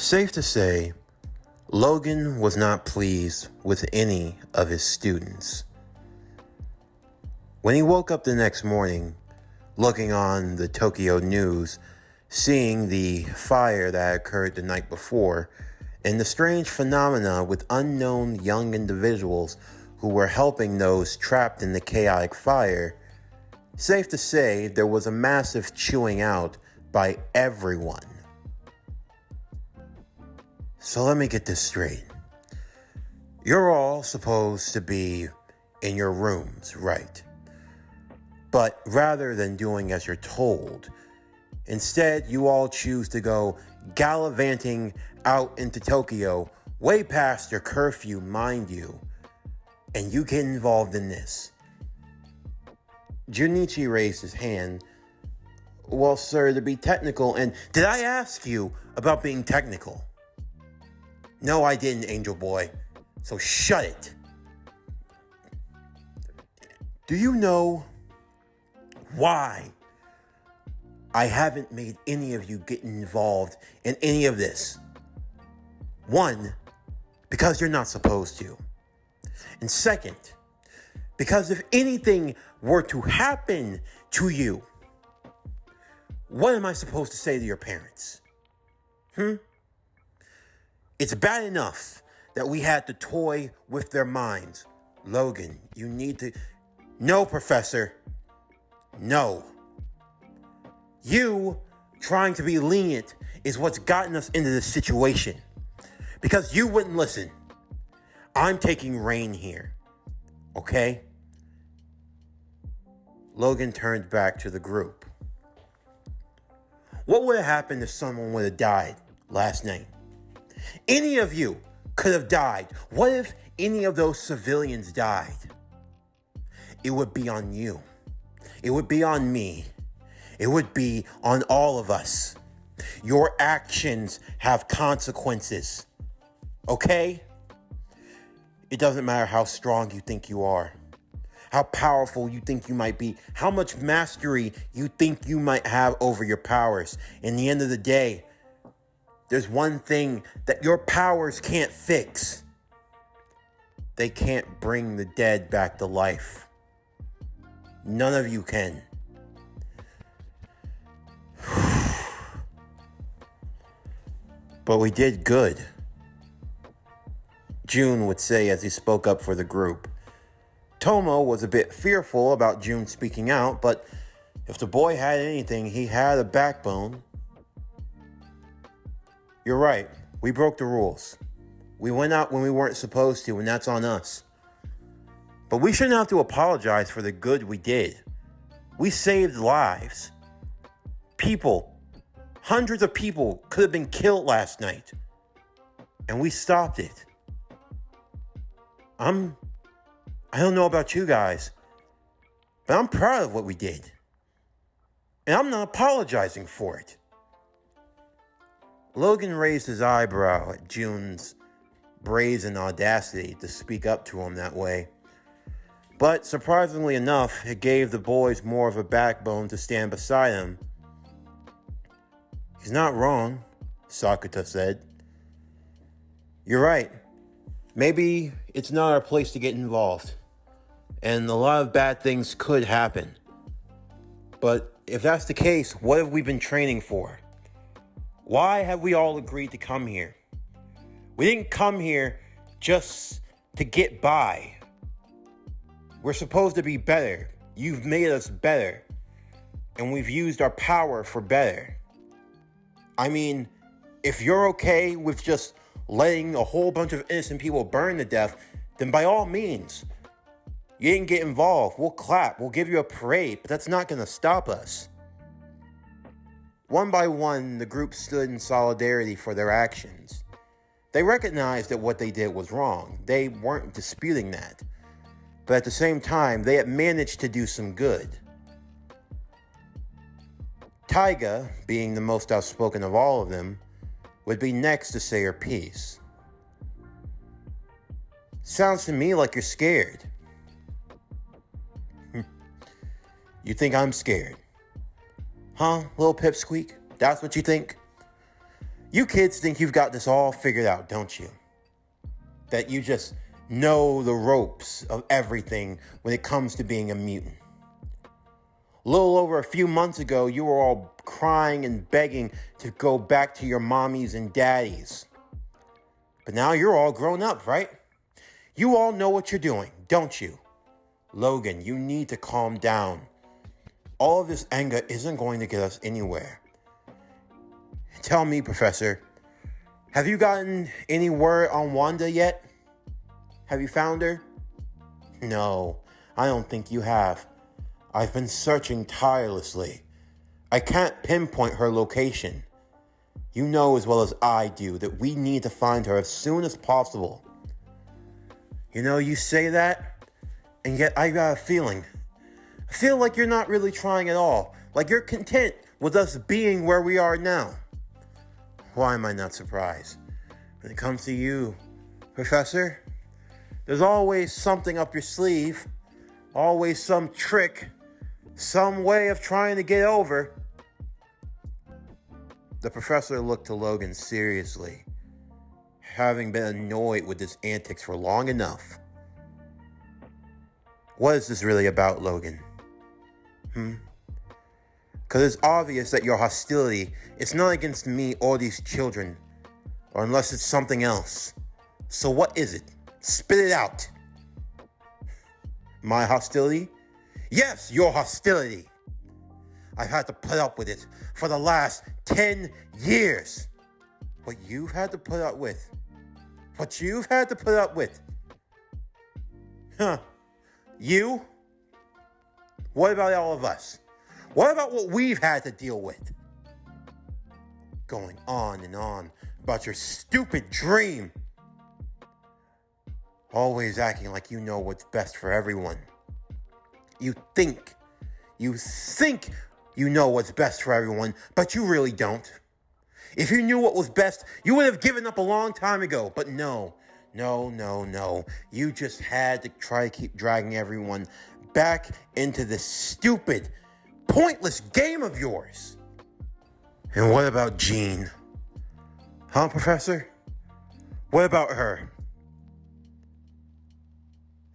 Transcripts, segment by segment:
Safe to say, Logan was not pleased with any of his students. When he woke up the next morning, looking on the Tokyo news, seeing the fire that occurred the night before, and the strange phenomena with unknown young individuals who were helping those trapped in the chaotic fire, safe to say there was a massive chewing out by everyone. So let me get this straight. You're all supposed to be in your rooms, right? But rather than doing as you're told, instead you all choose to go gallivanting out into Tokyo, way past your curfew, mind you, and you get involved in this. Junichi raised his hand. Well, sir, to be technical, and did I ask you about being technical? No, I didn't, Angel Boy. So shut it. Do you know why I haven't made any of you get involved in any of this? One, because you're not supposed to. And second, because if anything were to happen to you, what am I supposed to say to your parents? It's bad enough that we had to toy with their minds. Logan, you need to... No, Professor. No. You trying to be lenient is what's gotten us into this situation. Because you wouldn't listen. I'm taking reign here. Okay? Logan turned back to the group. What would have happened if someone would have died last night? Any of you could have died. What if any of those civilians died? It would be on you. It would be on me. It would be on all of us. Your actions have consequences. Okay? It doesn't matter how strong you think you are, how powerful you think you might be, how much mastery you think you might have over your powers. In the end of the day, there's one thing that your powers can't fix. They can't bring the dead back to life. None of you can. But we did good, June would say as he spoke up for the group. Tomo was a bit fearful about June speaking out, but if the boy had anything, he had a backbone. You're right. We broke the rules. We went out when we weren't supposed to, and that's on us. But we shouldn't have to apologize for the good we did. We saved lives. People, hundreds of people could have been killed last night. And we stopped it. I don't know about you guys, but I'm proud of what we did. And I'm not apologizing for it. Logan raised his eyebrow at June's brazen audacity to speak up to him that way. But surprisingly enough, it gave the boys more of a backbone to stand beside him. He's not wrong, Sakuta said. You're right. Maybe it's not our place to get involved. And a lot of bad things could happen. But if that's the case, what have we been training for? Why have we all agreed to come here? We didn't come here just to get by. We're supposed to be better. You've made us better. And we've used our power for better. I mean, if you're okay with just letting a whole bunch of innocent people burn to death, then by all means, you didn't get involved. We'll clap. We'll give you a parade, but that's not going to stop us. One by one, the group stood in solidarity for their actions. They recognized that what they did was wrong. They weren't disputing that. But at the same time, they had managed to do some good. Taiga, being the most outspoken of all of them, would be next to say her piece. Sounds to me like you're scared. You think I'm scared? Huh, little pipsqueak? That's what you think? You kids think you've got this all figured out, don't you? That you just know the ropes of everything when it comes to being a mutant. A little over a few months ago, you were all crying and begging to go back to your mommies and daddies. But now you're all grown up, right? You all know what you're doing, don't you? Logan, you need to calm down. All of this anger isn't going to get us anywhere. Tell me, Professor, have you gotten any word on Wanda yet? Have you found her? No, I don't think you have. I've been searching tirelessly. I can't pinpoint her location. You know as well as I do that we need to find her as soon as possible. You know, you say that, and yet I got a feeling. I feel like you're not really trying at all. Like you're content with us being where we are now. Why am I not surprised? When it comes to you, Professor, there's always something up your sleeve. Always some trick. Some way of trying to get over. The professor looked to Logan seriously, having been annoyed with his antics for long enough. What is this really about, Logan? Because it's obvious that your hostility is not against me or these children, or unless it's something else. So what is it? Spit it out. My hostility? Yes, your hostility. I've had to put up with it for the last 10 years. What you've had to put up with. What you've had to put up with. You? What about all of us? What about what we've had to deal with? Going on and on about your stupid dream. Always acting like you know what's best for everyone. You think you know what's best for everyone, but you really don't. If you knew what was best, you would have given up a long time ago. But no. You just had to try to keep dragging everyone back into this stupid, pointless game of yours. And what about Jean? Huh, Professor? What about her?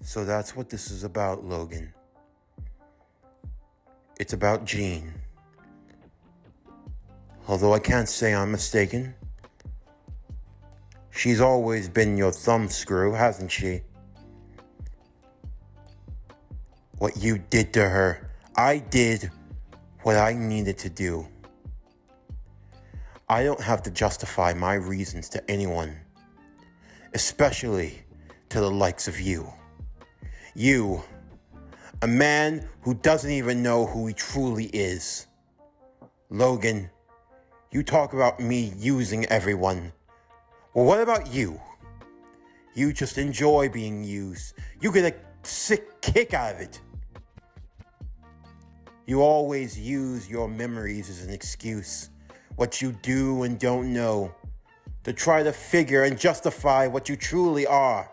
So that's what this is about, Logan. It's about Jean. Although I can't say I'm mistaken. She's always been your thumbscrew, hasn't she? What you did to her, I did what I needed to do. I don't have to justify my reasons to anyone, especially to the likes of you. You, a man who doesn't even know who he truly is. Logan, you talk about me using everyone. Well, what about you? You just enjoy being used. You get a sick kick out of it. You always use your memories as an excuse, what you do and don't know, to try to figure and justify what you truly are.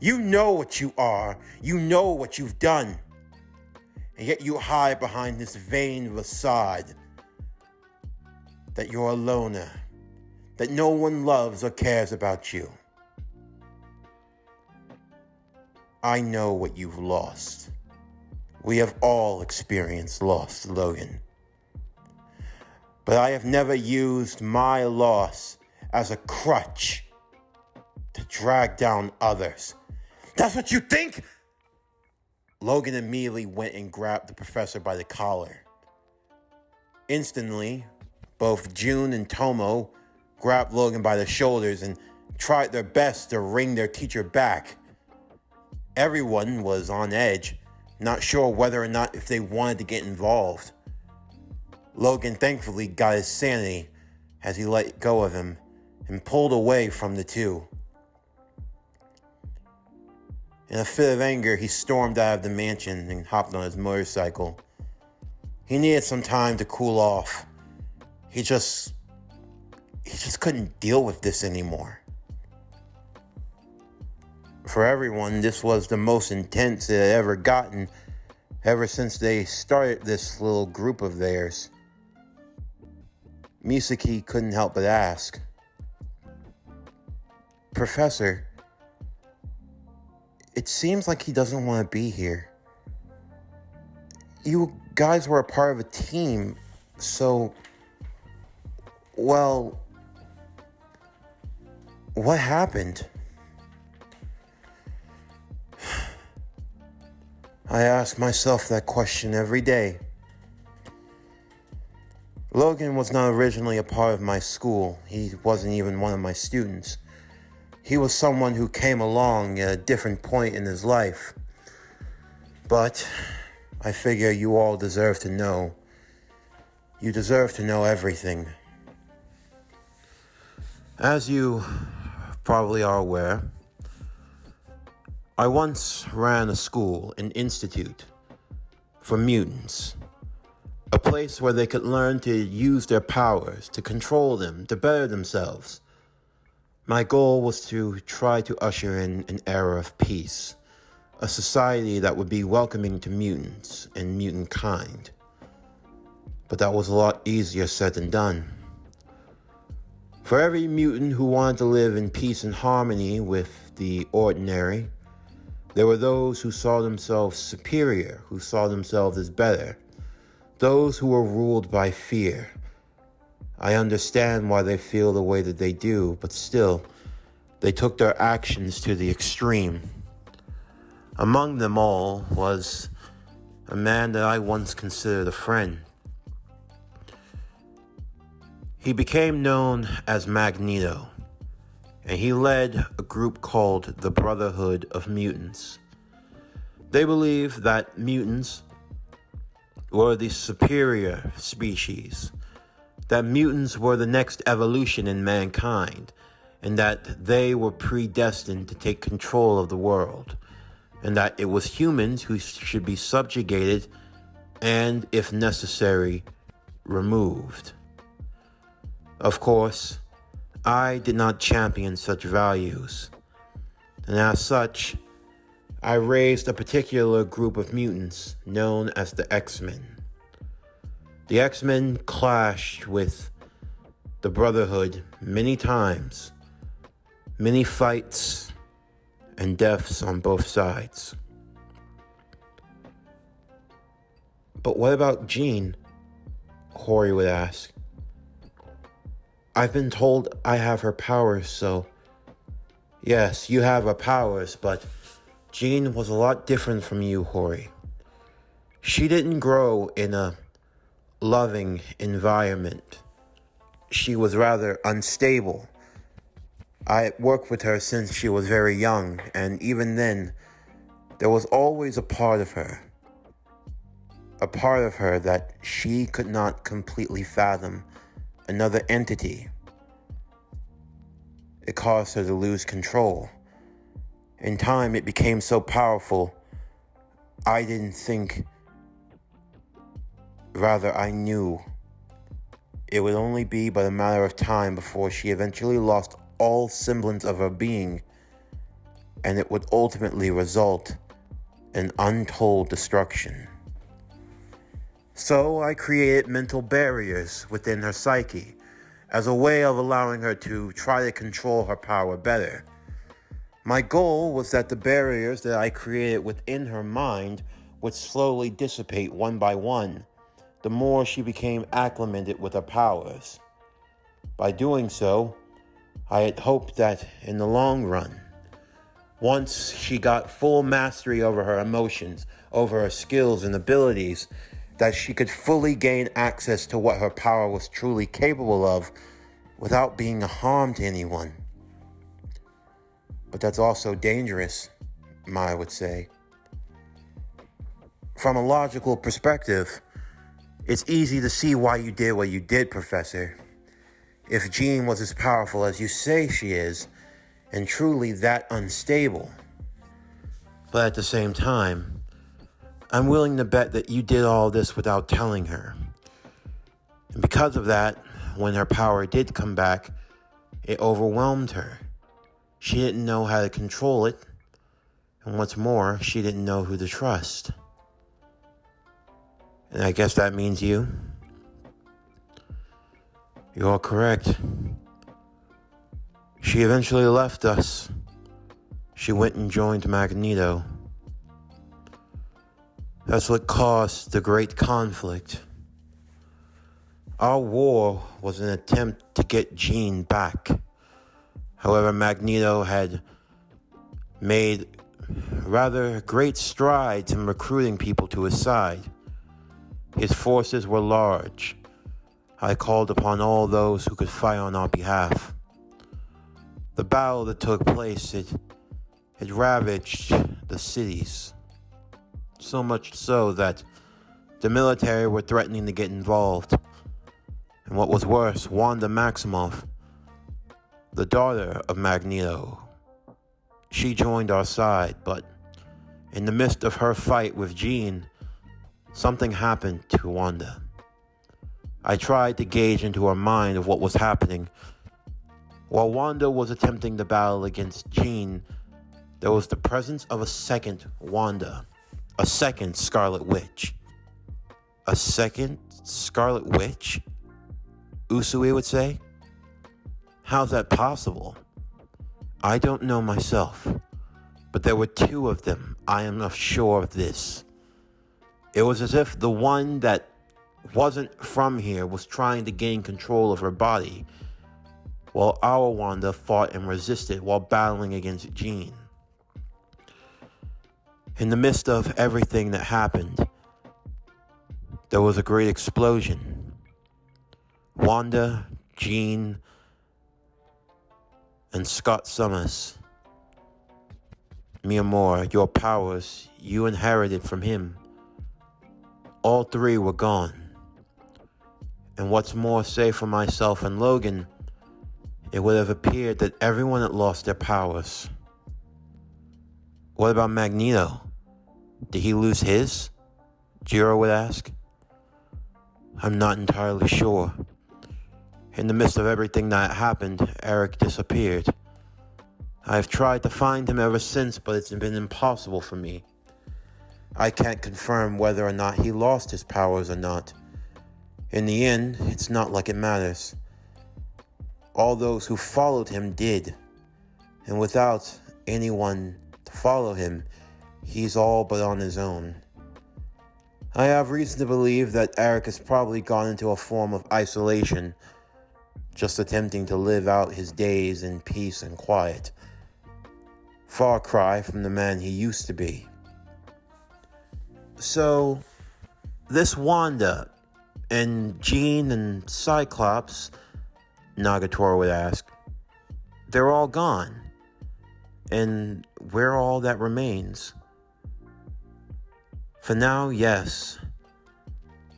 You know what you are. You know what you've done. And yet you hide behind this vain facade that you're a loner, that no one loves or cares about you. I know what you've lost. We have all experienced loss, Logan. But I have never used my loss as a crutch to drag down others. That's what you think? Logan immediately went and grabbed the professor by the collar. Instantly, both June and Tomo grabbed Logan by the shoulders and tried their best to wring their teacher back. Everyone was on edge, not sure whether or not if they wanted to get involved. Logan thankfully got his sanity as he let go of him and pulled away from the two. In a fit of anger, he stormed out of the mansion and hopped on his motorcycle. He needed some time to cool off. He just couldn't deal with this anymore. For everyone, this was the most intense it had ever gotten ever since they started this little group of theirs. Misaki couldn't help but ask, "Professor, it seems like he doesn't want to be here. You guys were a part of a team, so, well, what happened?" I ask myself that question every day. Logan was not originally a part of my school. He wasn't even one of my students. He was someone who came along at a different point in his life. But I figure you all deserve to know. You deserve to know everything. As you probably are aware, I once ran a school, an institute, for mutants. A place where they could learn to use their powers, to control them, to better themselves. My goal was to try to usher in an era of peace, a society that would be welcoming to mutants and mutant kind. But that was a lot easier said than done. For every mutant who wanted to live in peace and harmony with the ordinary, there were those who saw themselves superior, who saw themselves as better. Those who were ruled by fear. I understand why they feel the way that they do, but still, they took their actions to the extreme. Among them all was a man that I once considered a friend. He became known as Magneto, and he led a group called the Brotherhood of Mutants. They believed that mutants were the superior species, that mutants were the next evolution in mankind, and that they were predestined to take control of the world, and that it was humans who should be subjugated and, if necessary, removed. Of course, I did not champion such values, and as such, I raised a particular group of mutants known as the X-Men. The X-Men clashed with the Brotherhood many times, many fights and deaths on both sides. But what about Jean? Corey would ask. I've been told I have her powers, so... Yes, you have her powers, but Jean was a lot different from you, Hori. She didn't grow in a loving environment. She was rather unstable. I worked with her since she was very young, and even then, there was always a part of her that she could not completely fathom. Another entity. It caused her to lose control. In time, it became so powerful, I didn't think, rather I knew. It would only be but a matter of time before she eventually lost all semblance of her being, and it would ultimately result in untold destruction. So I created mental barriers within her psyche as a way of allowing her to try to control her power better. My goal was that the barriers that I created within her mind would slowly dissipate one by one, the more she became acclimated with her powers. By doing so, I had hoped that in the long run, once she got full mastery over her emotions, over her skills and abilities, that she could fully gain access to what her power was truly capable of without being a harm to anyone. But that's also dangerous, Maya would say. From a logical perspective, it's easy to see why you did what you did, Professor. If Jean was as powerful as you say she is, and truly that unstable. But at the same time, I'm willing to bet that you did all this without telling her. And because of that, when her power did come back, it overwhelmed her. She didn't know how to control it. And what's more, she didn't know who to trust. And I guess that means you. You're correct. She eventually left us. She went and joined Magneto. That's what caused the great conflict. Our war was an attempt to get Jean back. However, Magneto had made rather great strides in recruiting people to his side. His forces were large. I called upon all those who could fight on our behalf. The battle that took place, it ravaged the cities. So much so that the military were threatening to get involved. And what was worse, Wanda Maximoff, the daughter of Magneto, she joined our side, but in the midst of her fight with Jean, something happened to Wanda. I tried to gauge into her mind of what was happening. While Wanda was attempting to battle against Jean, there was the presence of a second Wanda, a second Scarlet Witch. A second Scarlet Witch? Usui would say? How's that possible? I don't know myself, but there were two of them. I am sure of this. It was as if the one that wasn't from here was trying to gain control of her body, while our Wanda fought and resisted while battling against Jean. In the midst of everything that happened, there was a great explosion. Wanda, Jean, and Scott Summers. Mia Moore, your powers you inherited from him. All three were gone. And what's more, say for myself and Logan, it would have appeared that everyone had lost their powers. What about Magneto? Did he lose his? Jiro would ask. I'm not entirely sure. In the midst of everything that happened, Eric disappeared. I've tried to find him ever since, but it's been impossible for me. I can't confirm whether or not he lost his powers or not. In the end, it's not like it matters. All those who followed him did. And without anyone to follow him, he's all but on his own. I have reason to believe that Eric has probably gone into a form of isolation, just attempting to live out his days in peace and quiet. Far cry from the man he used to be. So, this Wanda and Jean and Cyclops, Nagatoro would ask, they're all gone. And we're all that remains. For now, yes.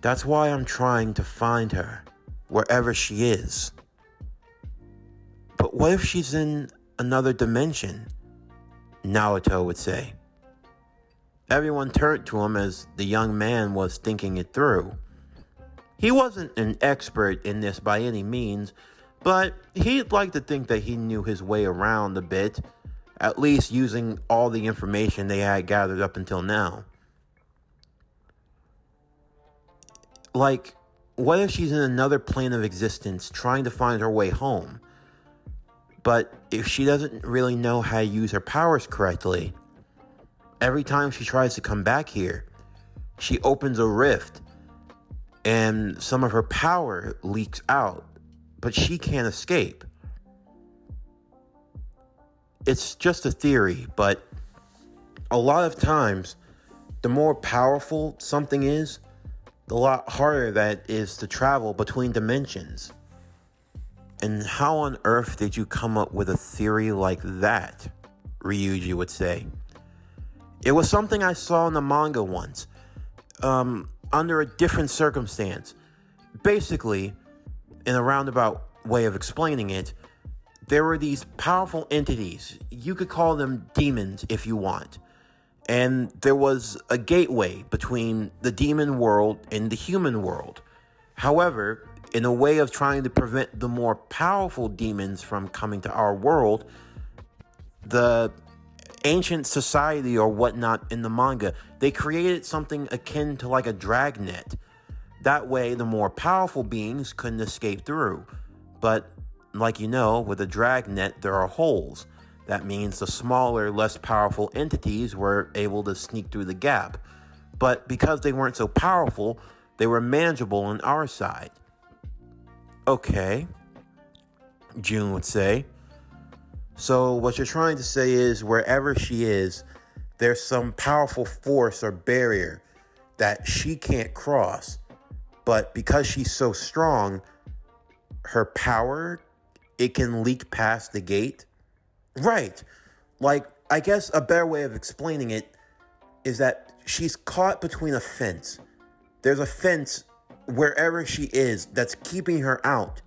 That's why I'm trying to find her, wherever she is. But what if she's in another dimension? Naoto would say. Everyone turned to him as the young man was thinking it through. He wasn't an expert in this by any means, but he'd like to think that he knew his way around a bit, at least using all the information they had gathered up until now. Like, what if she's in another plane of existence trying to find her way home? But if she doesn't really know how to use her powers correctly, every time she tries to come back here, she opens a rift and some of her power leaks out, but she can't escape. It's just a theory, but a lot of times, the more powerful something is, the lot harder that is to travel between dimensions. And how on earth did you come up with a theory like that? Ryuji would say. It was something I saw in the manga once, under a different circumstance. Basically, in a roundabout way of explaining it, there were these powerful entities. You could call them demons if you want. And there was a gateway between the demon world and the human world. However, in a way of trying to prevent the more powerful demons from coming to our world, the ancient society or whatnot in the manga, they created something akin to like a dragnet. That way, the more powerful beings couldn't escape through. But, like you know, with a dragnet, there are holes. That means the smaller, less powerful entities were able to sneak through the gap. But because they weren't so powerful, they were manageable on our side. Okay, June would say. So what you're trying to say is wherever she is, there's some powerful force or barrier that she can't cross. But because she's so strong, her power, it can leak past the gate. Right. Like, I guess a better way of explaining it is that she's caught between a fence. There's a fence wherever she is that's keeping her out.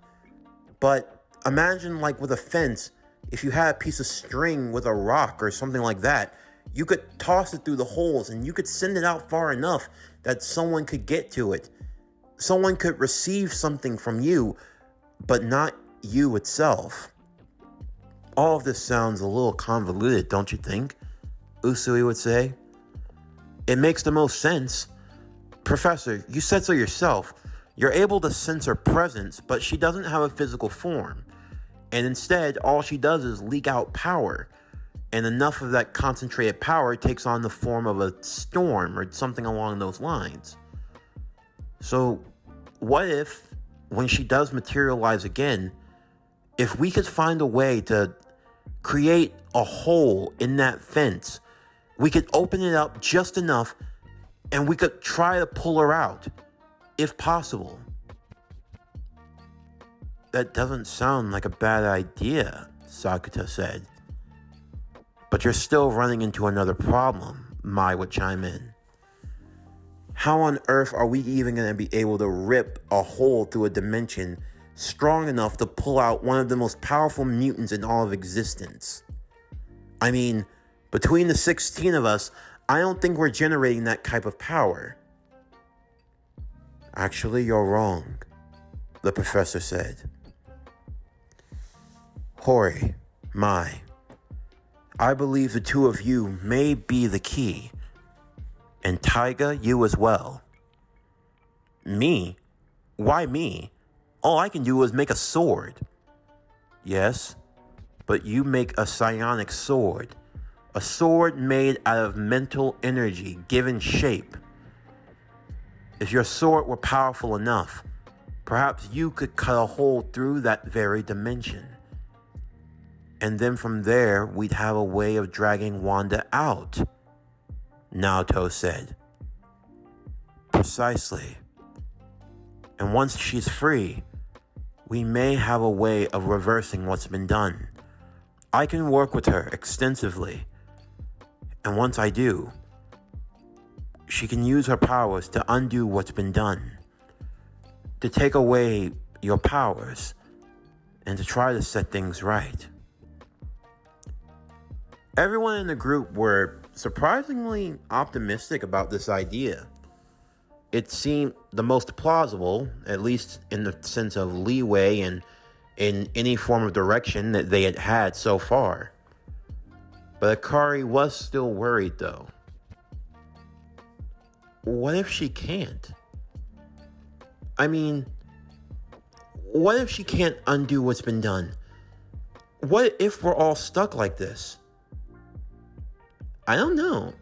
But imagine, like, with a fence, if you had a piece of string with a rock or something like that, you could toss it through the holes and you could send it out far enough that someone could get to it. Someone could receive something from you, but not you itself. All of this sounds a little convoluted, don't you think? Usui would say. It makes the most sense. Professor, you said so yourself. You're able to sense her presence, but she doesn't have a physical form. And instead, all she does is leak out power. And enough of that concentrated power takes on the form of a storm or something along those lines. So, what if, when she does materialize again, if we could find a way to create a hole in that fence, we could open it up just enough and we could try to pull her out, if possible. That doesn't sound like a bad idea, Sakuta said. But you're still running into another problem, Mai would chime in. How on earth are we even going to be able to rip a hole through a dimension strong enough to pull out one of the most powerful mutants in all of existence? I mean, between the 16 of us, I don't think we're generating that type of power. Actually, you're wrong, the professor said. Hori, Mai, I believe the two of you may be the key. And Taiga, you as well. Me? Why me? All I can do is make a sword. Yes, but you make a psionic sword. A sword made out of mental energy, given shape. If your sword were powerful enough, perhaps you could cut a hole through that very dimension. And then from there, we'd have a way of dragging Wanda out, Naoto said. Precisely. And once she's free, we may have a way of reversing what's been done. I can work with her extensively. And once I do, she can use her powers to undo what's been done, to take away your powers, and to try to set things right. Everyone in the group were surprisingly optimistic about this idea. It seemed the most plausible, at least in the sense of leeway and in any form of direction that they had had so far. But Akari was still worried, though. What if she can't? I mean, what if she can't undo what's been done? What if we're all stuck like this? I don't know.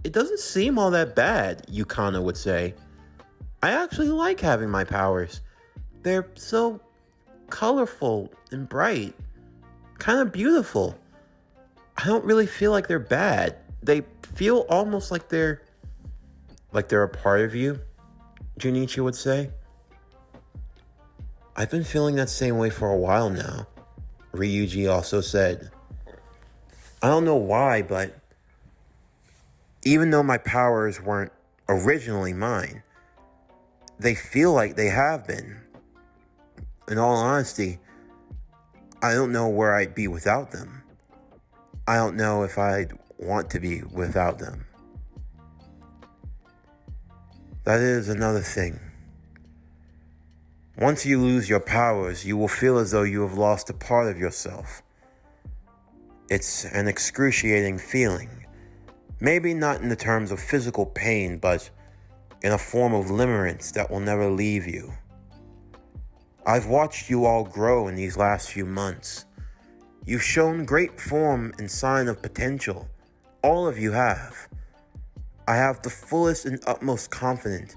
It doesn't seem all that bad, Yukana would say. I actually like having my powers. They're so colorful and bright. Kind of beautiful. I don't really feel like they're bad. They feel almost like they're a part of you, Junichi would say. I've been feeling that same way for a while now, Ryuji also said. I don't know why, but even though my powers weren't originally mine, they feel like they have been. In all honesty, I don't know where I'd be without them. I don't know if I'd want to be without them. That is another thing. Once you lose your powers, you will feel as though you have lost a part of yourself. It's an excruciating feeling. Maybe not in the terms of physical pain, but in a form of limerence that will never leave you. I've watched you all grow in these last few months. You've shown great form and sign of potential. All of you have. I have the fullest and utmost confidence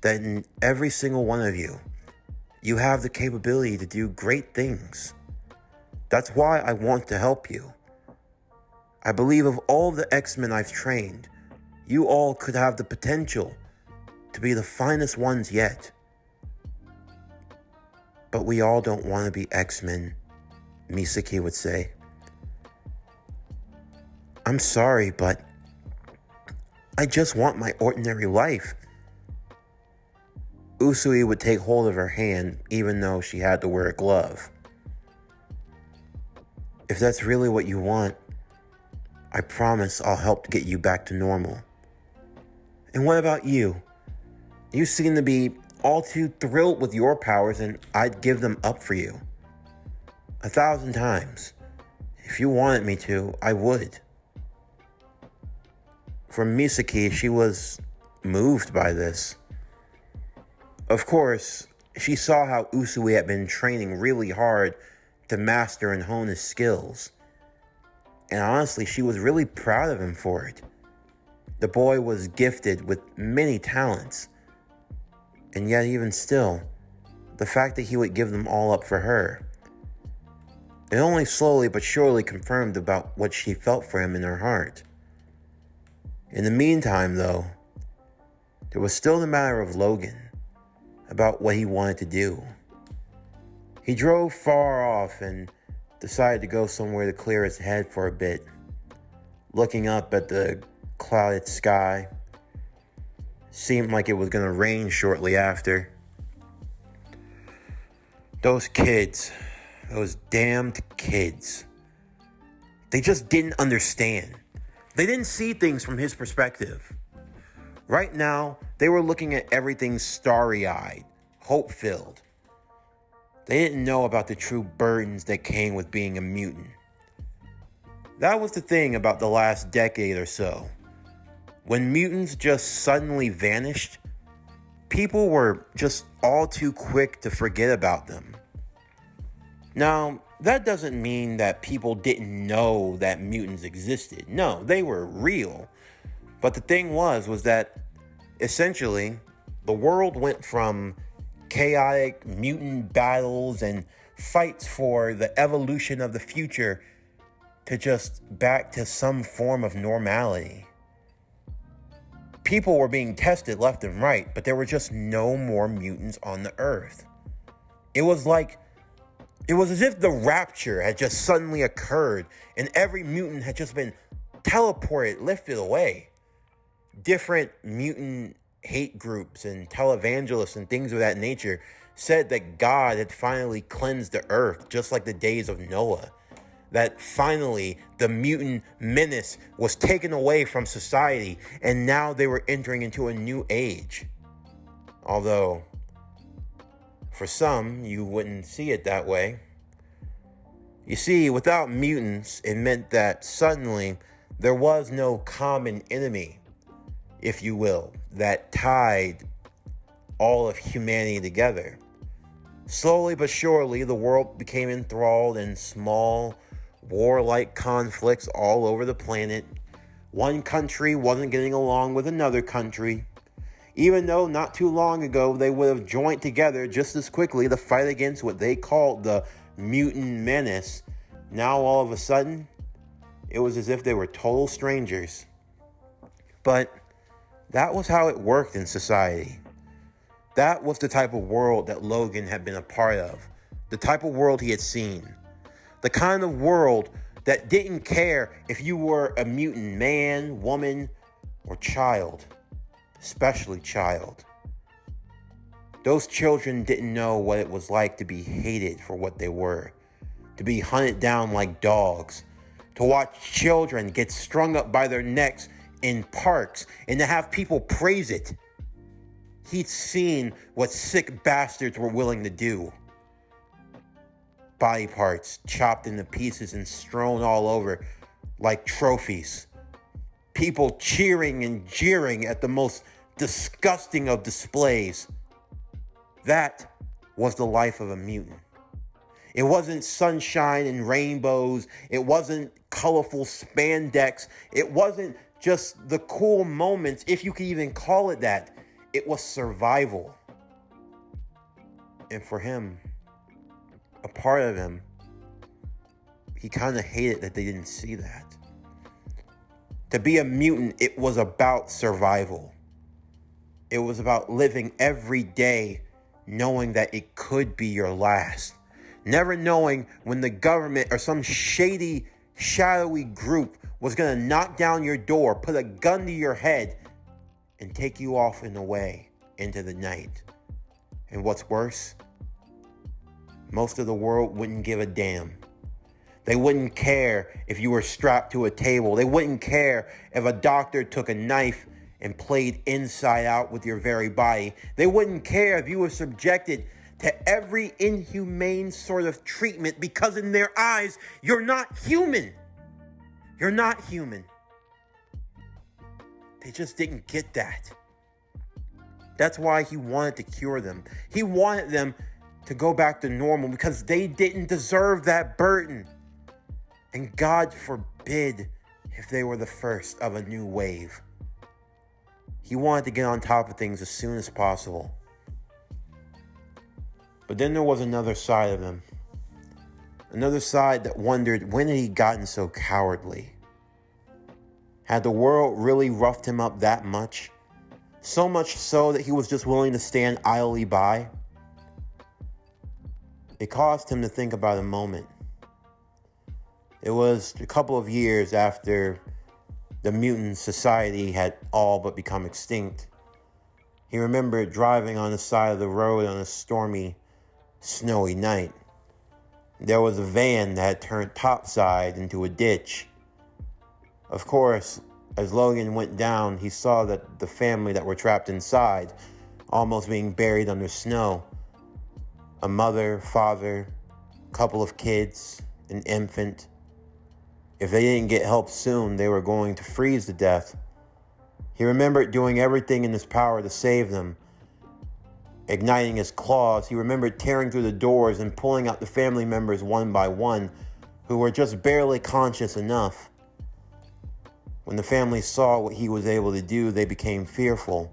that in every single one of you, you have the capability to do great things. That's why I want to help you. I believe of all the X-Men I've trained, you all could have the potential to be the finest ones yet. But we all don't want to be X-Men, Misaki would say. I'm sorry, but I just want my ordinary life. Usui would take hold of her hand, even though she had to wear a glove. If that's really what you want, I promise I'll help get you back to normal. And what about you? You seem to be all too thrilled with your powers, and I'd give them up for you. 1,000 times. If you wanted me to, I would. For Misaki, she was moved by this. Of course, she saw how Usui had been training really hard to master and hone his skills. And honestly, she was really proud of him for it. The boy was gifted with many talents. And yet even still, the fact that he would give them all up for her, it only slowly but surely confirmed about what she felt for him in her heart. In the meantime, though, there was still the matter of Logan, about what he wanted to do. He drove far off and decided to go somewhere to clear his head for a bit, looking up at the clouded sky. Seemed like it was going to rain shortly after. Those kids, those damned kids, they just didn't understand. They didn't see things from his perspective. Right now, they were looking at everything starry-eyed, hope-filled. They didn't know about the true burdens that came with being a mutant. That was the thing about the last decade or so. When mutants just suddenly vanished, people were just all too quick to forget about them. Now, that doesn't mean that people didn't know that mutants existed. No, they were real. But the thing was that essentially the world went from chaotic mutant battles and fights for the evolution of the future to just back to some form of normality. People were being tested left and right, but there were just no more mutants on the earth. It was as if the rapture had just suddenly occurred and every mutant had just been teleported, lifted away. Different mutant hate groups and televangelists and things of that nature said that God had finally cleansed the earth, just like the days of Noah. That finally the mutant menace was taken away from society, and now they were entering into a new age. Although, for some, you wouldn't see it that way. You see, without mutants, it meant that suddenly there was no common enemy, if you will, that tied all of humanity together. Slowly but surely, the world became enthralled in small, warlike conflicts all over the planet. One country wasn't getting along with another country, even though not too long ago they would have joined together just as quickly to fight against what they called the mutant menace. Now all of a sudden, it was as if they were total strangers. But that was how it worked in society. That was the type of world that Logan had been a part of, the type of world he had seen. The kind of world that didn't care if you were a mutant man, woman, or child, especially child. Those children didn't know what it was like to be hated for what they were, to be hunted down like dogs, to watch children get strung up by their necks in parks and to have people praise it. He'd seen what sick bastards were willing to do. Body parts chopped into pieces and strewn all over like trophies. People cheering and jeering at the most disgusting of displays. That was the life of a mutant. It wasn't sunshine and rainbows. It wasn't colorful spandex. It wasn't just the cool moments, if you could even call it that. It was survival. And for him, a part of him, he kind of hated that they didn't see that. To be a mutant, it was about survival. It was about living every day knowing that it could be your last. Never knowing when the government or some shady, shadowy group was going to knock down your door, put a gun to your head, and take you off and away into the night. And what's worse, most of the world wouldn't give a damn. They wouldn't care if you were strapped to a table. They wouldn't care if a doctor took a knife and played inside out with your very body. They wouldn't care if you were subjected to every inhumane sort of treatment, because in their eyes, you're not human. You're not human. They just didn't get that. That's why he wanted to cure them. He wanted them to go back to normal because they didn't deserve that burden. And God forbid if they were the first of a new wave. He wanted to get on top of things as soon as possible. But then there was another side of him. Another side that wondered, when had he gotten so cowardly? Had the world really roughed him up that much? So much so that he was just willing to stand idly by? It caused him to think about a moment. It was a couple of years after the mutant society had all but become extinct. He remembered driving on the side of the road on a stormy, snowy night. There was a van that had turned topside into a ditch. Of course, as Logan went down, he saw that the family that were trapped inside, almost being buried under snow. A mother, father, couple of kids, an infant. If they didn't get help soon, they were going to freeze to death. He remembered doing everything in his power to save them. Igniting his claws, he remembered tearing through the doors and pulling out the family members one by one who were just barely conscious enough. When the family saw what he was able to do, they became fearful.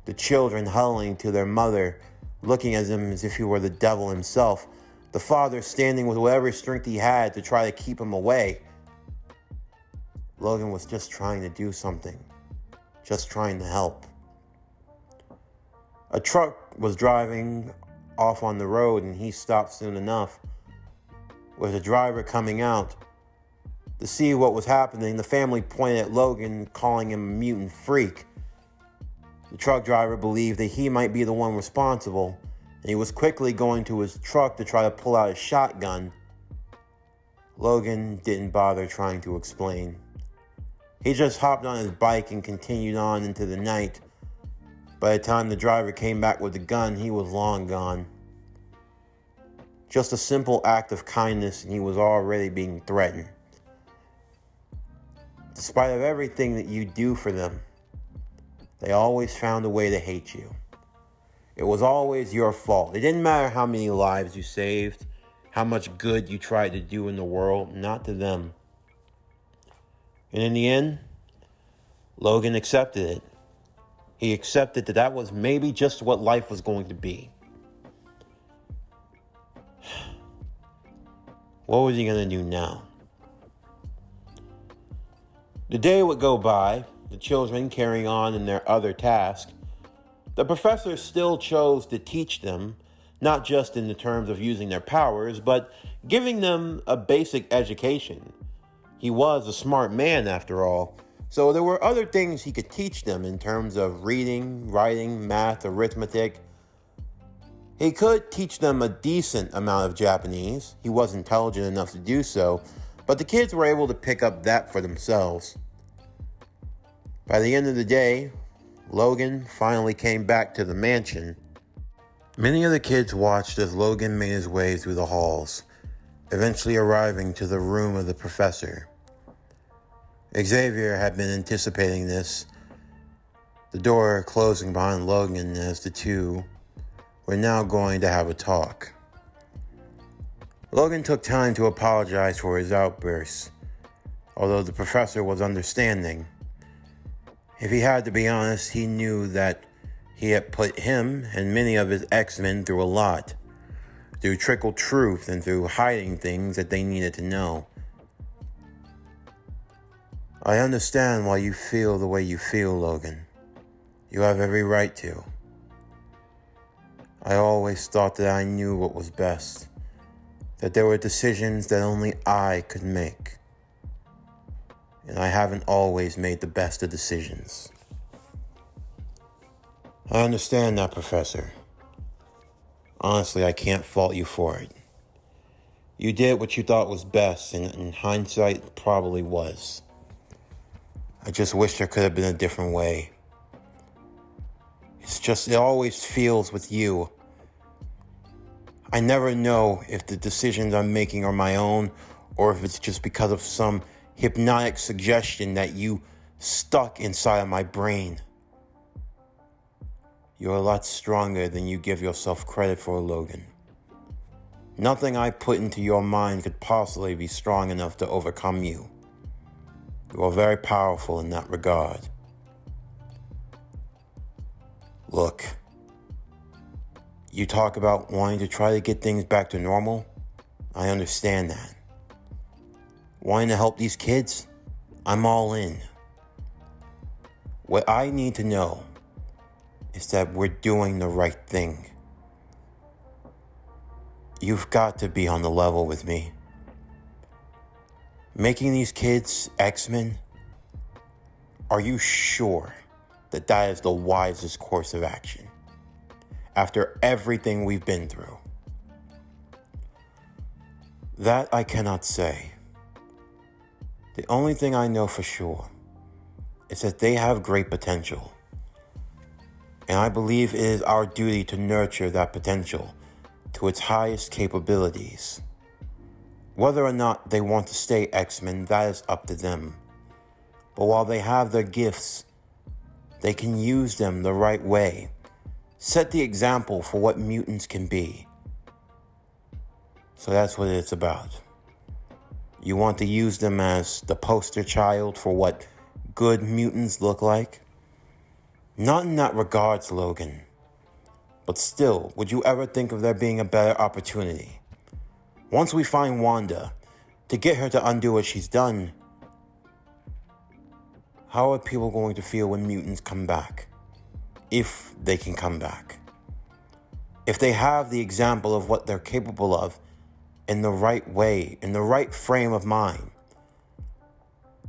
The children huddling to their mother, looking at him as if he were the devil himself. The father standing with whatever strength he had to try to keep him away. Logan was just trying to do something. Just trying to help. A truck was driving off on the road and he stopped soon enough. With the driver coming out to see what was happening, the family pointed at Logan, calling him a mutant freak. The truck driver believed that he might be the one responsible, and he was quickly going to his truck to try to pull out his shotgun. Logan didn't bother trying to explain. He just hopped on his bike and continued on into the night. By the time the driver came back with the gun, he was long gone. Just a simple act of kindness and he was already being threatened. Despite of everything that you do for them, they always found a way to hate you. It was always your fault. It didn't matter how many lives you saved, how much good you tried to do in the world, not to them. And in the end, Logan accepted it. He accepted that that was maybe just what life was going to be. What was he going to do now? The day would go by, the children carrying on in their other tasks. The professor still chose to teach them, not just in the terms of using their powers, but giving them a basic education. He was a smart man, after all, so there were other things he could teach them in terms of reading, writing, math, arithmetic. He could teach them a decent amount of Japanese. He was intelligent enough to do so, but the kids were able to pick up that for themselves. By the end of the day, Logan finally came back to the mansion. Many of the kids watched as Logan made his way through the halls, eventually arriving to the room of the professor. Xavier had been anticipating this, the door closing behind Logan as the two We're now going to have a talk. Logan took time to apologize for his outbursts, although the professor was understanding. If he had to be honest, he knew that he had put him and many of his X-Men through a lot, through trickled truth and through hiding things that they needed to know. I understand why you feel the way you feel, Logan. You have every right to. I always thought that I knew what was best, that there were decisions that only I could make. And I haven't always made the best of decisions. I understand that, Professor. Honestly, I can't fault you for it. You did what you thought was best, and in hindsight, it probably was. I just wish there could have been a different way. It's just, it always feels with you. I never know if the decisions I'm making are my own, or if it's just because of some hypnotic suggestion that you stuck inside of my brain. You're a lot stronger than you give yourself credit for, Logan. Nothing I put into your mind could possibly be strong enough to overcome you. You are very powerful in that regard. Look, you talk about wanting to try to get things back to normal. I understand that. Wanting to help these kids? I'm all in. What I need to know is that we're doing the right thing. You've got to be on the level with me. Making these kids X-Men? Are you sure that that is the wisest course of action? After everything we've been through? That I cannot say. The only thing I know for sure is that they have great potential. And I believe it is our duty to nurture that potential to its highest capabilities. Whether or not they want to stay X-Men, that is up to them. But while they have their gifts, they can use them the right way. Set the example for what mutants can be. So that's what it's about. You want to use them as the poster child for what good mutants look like? Not in that regards, Logan. But still, would you ever think of there being a better opportunity? Once we find Wanda, to get her to undo what she's done, how are people going to feel when mutants come back? If they can come back. If they have the example of what they're capable of in the right way, in the right frame of mind,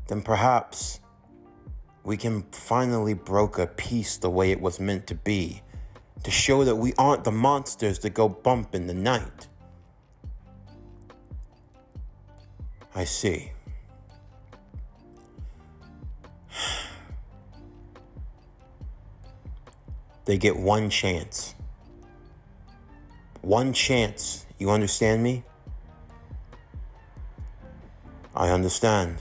then perhaps we can finally broker peace the way it was meant to be, to show that we aren't the monsters that go bump in the night. I see. They get one chance. One chance. You understand me? I understand.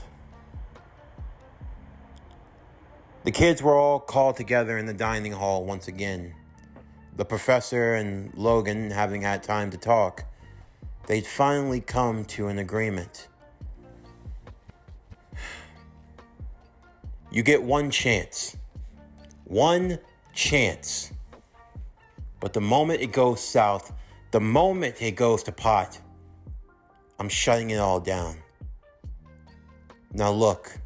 The kids were all called together in the dining hall once again. The professor and Logan, having had time to talk, they'd finally come to an agreement. You get one chance. One chance. But the moment it goes south, the moment it goes to pot, I'm shutting it all down. Now look,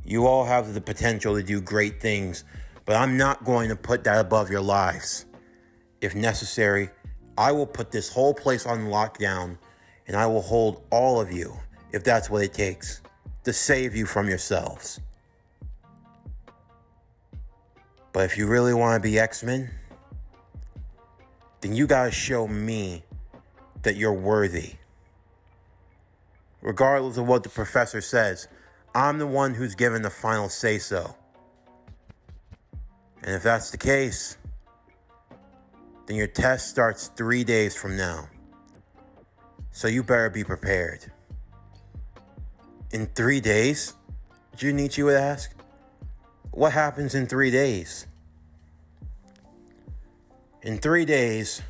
you all have the potential to do great things, but I'm not going to put that above your lives. If necessary, I will put this whole place on lockdown, and I will hold all of you, if that's what it takes, to save you from yourselves. But if you really want to be X-Men, then you gotta show me that you're worthy. Regardless of what the professor says, I'm the one who's given the final say-so. And if that's the case, then your test starts 3 days from now. So you better be prepared. In 3 days? Junichi would ask. What happens in 3 days? In 3 days,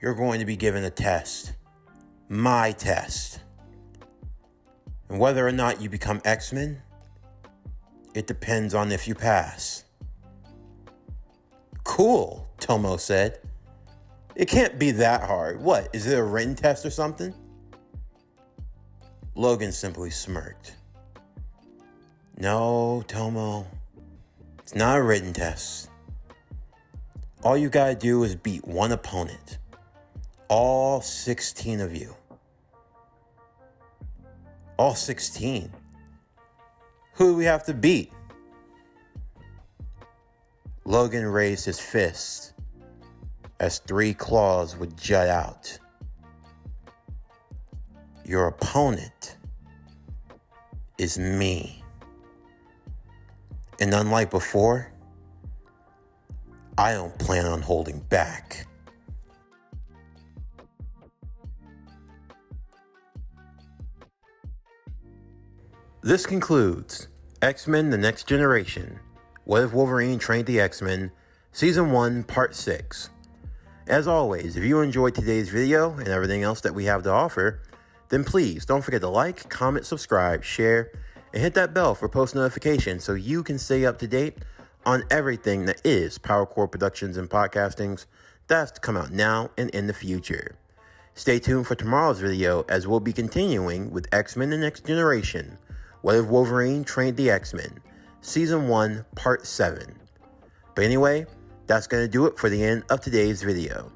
you're going to be given a test. My test. And whether or not you become X-Men, it depends on if you pass. Cool, Tomo said. It can't be that hard. What, is it a written test or something? Logan simply smirked. No, Tomo. It's not a written test. All you gotta do is beat one opponent. All 16 of you. All 16? Who do we have to beat? Logan raised his fist as 3 claws would jut out. Your opponent is me. And unlike before, I don't plan on holding back. This concludes X-Men The Next Generation, What If Wolverine Trained the X-Men, Season 1, Part 6. As always, if you enjoyed today's video and everything else that we have to offer, then please don't forget to like, comment, subscribe, share, and hit that bell for post notifications so you can stay up to date on everything that is PowerCore Productions and Podcastings that's to come out now and in the future. Stay tuned for tomorrow's video as we'll be continuing with X-Men The Next Generation, What If Wolverine Trained the X-Men, Season 1, Part 7. But anyway, that's going to do it for the end of today's video.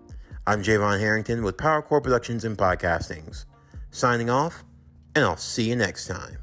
I'm Javon Harrington with PowerCore Productions and Podcastings, signing off, and I'll see you next time.